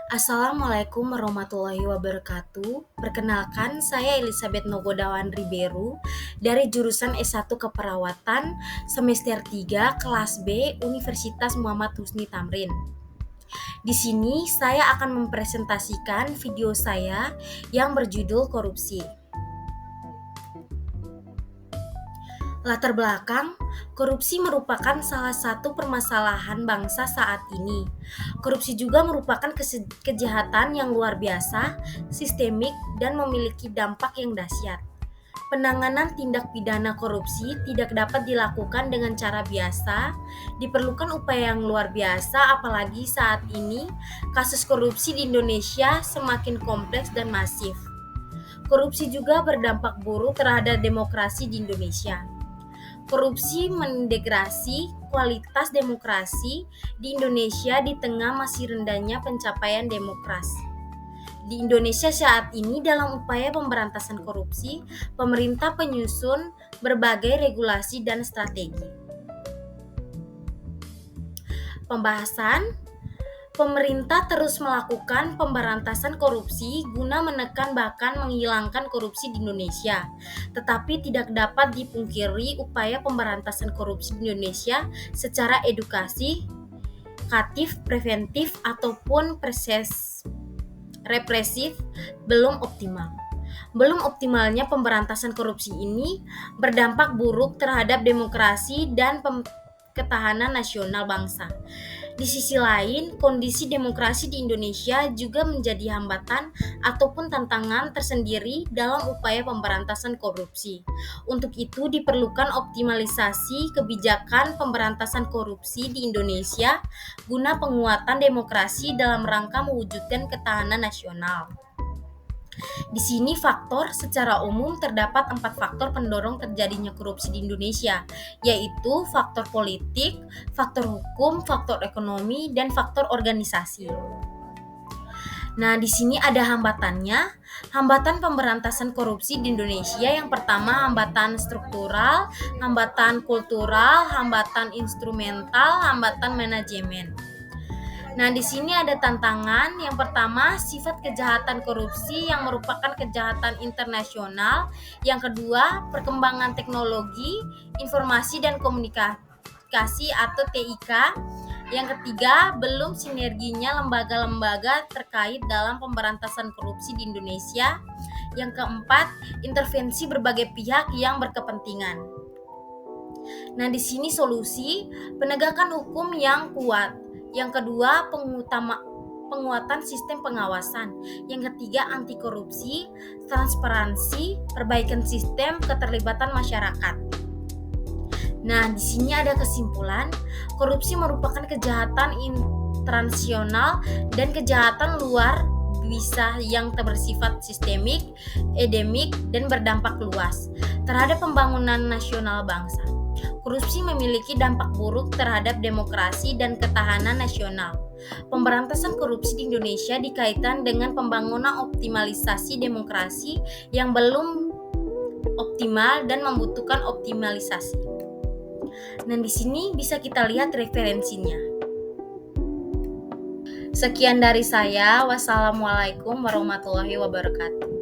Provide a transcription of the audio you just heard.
Assalamualaikum warahmatullahi wabarakatuh. Perkenalkan, saya Elizabeth Nogodawan Riberu dari jurusan S1 Keperawatan semester 3 kelas B Universitas Muhammad Husni Tamrin. Di sini saya akan mempresentasikan video saya yang berjudul korupsi. Latar belakang, korupsi merupakan salah satu permasalahan bangsa saat ini. Korupsi juga merupakan kejahatan yang luar biasa, sistemik, dan memiliki dampak yang dahsyat. Penanganan tindak pidana korupsi tidak dapat dilakukan dengan cara biasa, diperlukan upaya yang luar biasa apalagi saat ini kasus korupsi di Indonesia semakin kompleks dan masif. Korupsi juga berdampak buruk terhadap demokrasi di Indonesia. Korupsi mendegradasi kualitas demokrasi di Indonesia di tengah masih rendahnya pencapaian demokrasi. Di Indonesia saat ini dalam upaya pemberantasan korupsi, pemerintah menyusun berbagai regulasi dan strategi. Pembahasan. Pemerintah terus melakukan pemberantasan korupsi guna menekan bahkan menghilangkan korupsi di Indonesia. Tetapi tidak dapat dipungkiri upaya pemberantasan korupsi di Indonesia secara edukasi, preventif ataupun represif belum optimal. Belum optimalnya pemberantasan korupsi ini berdampak buruk terhadap demokrasi dan ketahanan nasional bangsa. Di sisi lain, kondisi demokrasi di Indonesia juga menjadi hambatan ataupun tantangan tersendiri dalam upaya pemberantasan korupsi. Untuk itu diperlukan optimalisasi kebijakan pemberantasan korupsi di Indonesia guna penguatan demokrasi dalam rangka mewujudkan ketahanan nasional. Di sini secara umum terdapat 4 faktor pendorong terjadinya korupsi di Indonesia, yaitu faktor politik, faktor hukum, faktor ekonomi, dan faktor organisasi. Nah, di sini ada hambatannya. Hambatan pemberantasan korupsi di Indonesia yang pertama hambatan struktural, hambatan kultural, hambatan instrumental, hambatan manajemen. Nah, di sini ada tantangan. Yang pertama, sifat kejahatan korupsi yang merupakan kejahatan internasional. Yang kedua, perkembangan teknologi, informasi dan komunikasi atau TIK. Yang ketiga, belum sinerginya lembaga-lembaga terkait dalam pemberantasan korupsi di Indonesia. Yang keempat, intervensi berbagai pihak yang berkepentingan. Nah, di sini solusi penegakan hukum yang kuat. Yang kedua, penguatan sistem pengawasan. Yang ketiga, anti korupsi, transparansi, perbaikan sistem keterlibatan masyarakat. Nah, di sini ada kesimpulan, korupsi merupakan kejahatan internasional dan kejahatan luar biasa yang bersifat sistemik, endemik, dan berdampak luas terhadap pembangunan nasional bangsa. Korupsi memiliki dampak buruk terhadap demokrasi dan ketahanan nasional. Pemberantasan korupsi di Indonesia dikaitkan dengan pembangunan optimalisasi demokrasi yang belum optimal dan membutuhkan optimalisasi. Nah, di sini bisa kita lihat referensinya. Sekian dari saya. Wassalamualaikum warahmatullahi wabarakatuh.